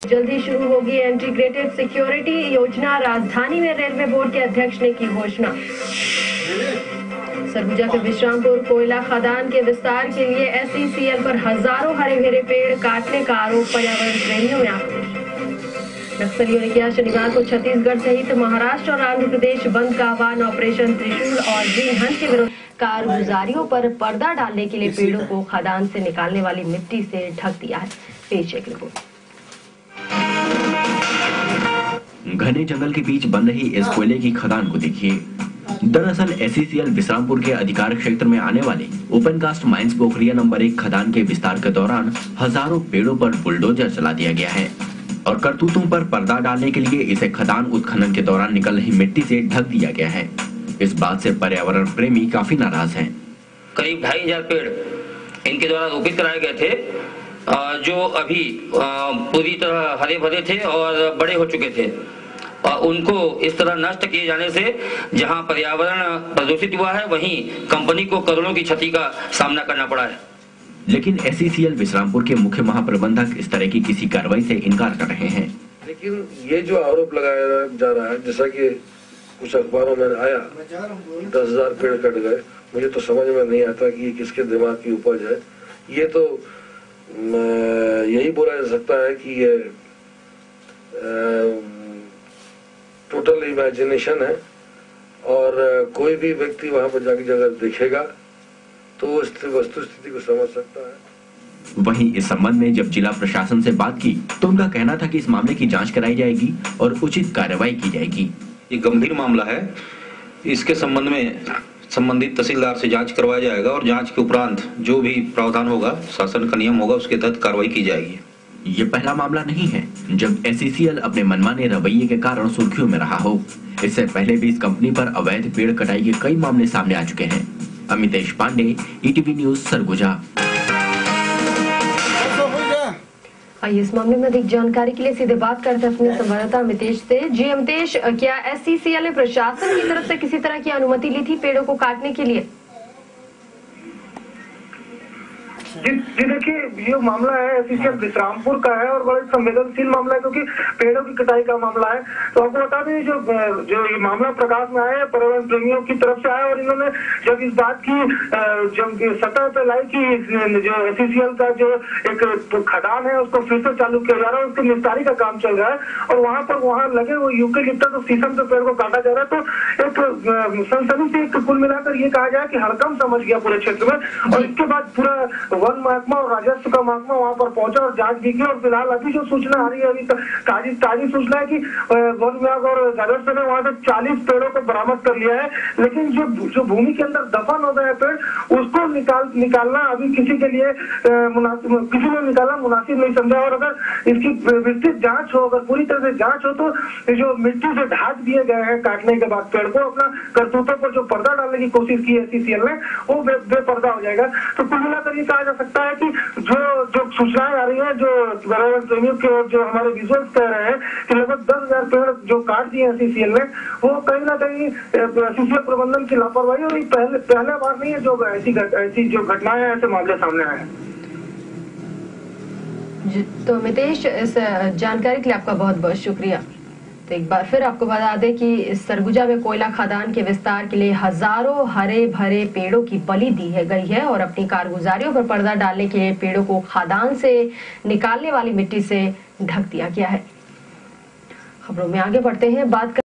जल्द ही शुरू होगी इंटीग्रेटेड सिक्योरिटी योजना, राजधानी में रेलवे बोर्ड के अध्यक्ष ने की घोषणा। सरगुजा के विश्रामपुर कोयला खदान के विस्तार के लिए SECL पर हजारों हरे भरे पेड़ काटने का आरोप, पर्यावरण प्रेमियों में आक्रोश। नक्सलियों ने किया शनिवार को छत्तीसगढ़ सहित महाराष्ट्र और आंध्र प्रदेश बंद का आह्वान। ऑपरेशन त्रिशूल और ग्रीन हंट के विरुद्ध कारगुजारियों पर पर्दा डालने के लिए पेड़ों को खदान से निकालने वाली मिट्टी से ढक दिया है। पेश एक रिपोर्ट। घने जंगल के बीच बन रही इस कोयले की खदान को देखिए। दरअसल SECL विश्रामपुर के अधिकार क्षेत्र में आने वाले ओपन कास्ट माइंस पोखरिया नंबर 1 खदान के विस्तार के दौरान हजारों पेड़ों पर बुलडोजर चला दिया गया है और करतूतों पर पर्दा डालने के लिए इसे खदान उत्खनन के दौरान निकल रही मिट्टी से ढक दिया गया है। इस बात से पर्यावरण प्रेमी काफी नाराज हैं। करीब 2500 पेड़ इनके द्वारा रोपित कराए गए थे, जो अभी पूरी तरह हरे भरे थे और बड़े हो चुके थे। और उनको इस तरह नष्ट किए जाने से जहां पर्यावरण प्रदूषित हुआ है, वहीं कंपनी को करोड़ों की क्षति का सामना करना पड़ा है। लेकिन SECL विश्रामपुर के मुख्य महाप्रबंधक इस तरह की किसी कार्रवाई से इनकार कर रहे हैं। लेकिन ये जो आरोप लगाया जा रहा है, जैसा कि कुछ अखबारों में आया 10,000 पेड़ कट गए, मुझे तो समझ में नहीं आता कि ये किसके दिमाग की उपज है। ये तो यही बोला जा सकता है कि ये टोटल इमेजिनेशन है और कोई भी व्यक्ति वहां पर जाके अगर देखेगा तो वस्तु स्थिति को समझ सकता है। वहीं इस संबंध में जब जिला प्रशासन से बात की तो उनका कहना था कि इस मामले की जांच कराई जाएगी और उचित कार्रवाई की जाएगी। ये गंभीर मामला है, इसके संबंध में संबंधित तहसीलदार से जांच करवाया जाएगा और जांच के उपरांत जो भी प्रावधान होगा, शासन का नियम होगा, उसके तहत कार्रवाई की जाएगी। ये पहला मामला नहीं है जब SECL अपने मनमाने रवैये के कारण सुर्खियों में रहा हो। इससे पहले भी इस कंपनी पर अवैध पेड़ कटाई के कई मामले सामने आ चुके हैं। Amitesh Pandey, ETV news, Surguja. आइए इस मामले में अधिक जानकारी के लिए सीधे बात करते हैं अपने संवाददाता अमितेश से। जी अमितेश, क्या SECL ने प्रशासन की तरफ से किसी तरह की अनुमति ली थी पेड़ों को काटने के लिए? जी देखिए, ये मामला है SECL विश्रामपुर का है और बड़ा संवेदनशील मामला है क्योंकि पेड़ों की कटाई का मामला है। तो आपको बता दें, जो ये मामला प्रकाश में आया है, पर्यावरण प्रेमियों की तरफ से आया और इन्होंने जब इस बात की जब सतह पे लाई कि जो SECL का जो एक खदान है उसको फिर से चालू किया जा रहा है, उसके निस्तारी का काम चल रहा है और वहाँ लगे वो यूकेलिप्टस और शीशम के पेड़ को काटा जा रहा है। तो एक सनसनी से कुल मिलाकर ये कहा जाए कि हड़कंप समझ गया पूरे क्षेत्र में और इसके बाद पूरा वन महकमा और राजस्व का महकमा वहां पर पहुंचा और जांच भी की। और फिलहाल अभी जो सूचना आ रही है, अभी ताजी सूचना है कि वन विभाग और राजस्व ने वहां से 40 पेड़ों को बरामद कर लिया है। लेकिन जो भूमि के अंदर दफन हो गए पेड़, उसको निकालना अभी किसी के लिए किसी ने निकालना मुनासिब नहीं समझा। और अगर इसकी विस्तृत जांच हो, अगर पूरी तरह से जांच हो, तो जो मिट्टी से ढाक दिए गए हैं काटने के बाद पेड़ को, अपना करतूतों पर जो पर्दा डालने की कोशिश की SECL ने, वो बेपर्दा हो जाएगा। तो कुल मिलाकर ये कहा जा सकता है कि जो सूचनाएं आ रही हैं, जो पर्यावरण प्रेमियों के और जो हमारे विजुअल्स कह रहे हैं कि लगभग 10,000 पेड़ जो काट दिए SECL ने, वो कहीं ना कहीं SECL प्रबंधन की लापरवाही और पहले बार नहीं है जो ऐसी जो घटनाएं ऐसे मामले सामने आए हैं। तो अमितेश, इस जानकारी के लिए आपका बहुत बहुत शुक्रिया। तो एक बार फिर आपको बता दें कि सरगुजा में कोयला खदान के विस्तार के लिए हजारों हरे भरे पेड़ों की बलि दी गई है और अपनी कारगुजारियों पर पर्दा डालने के लिए पेड़ों को खदान से निकालने वाली मिट्टी से ढक दिया गया है। खबरों में आगे बढ़ते हैं, बात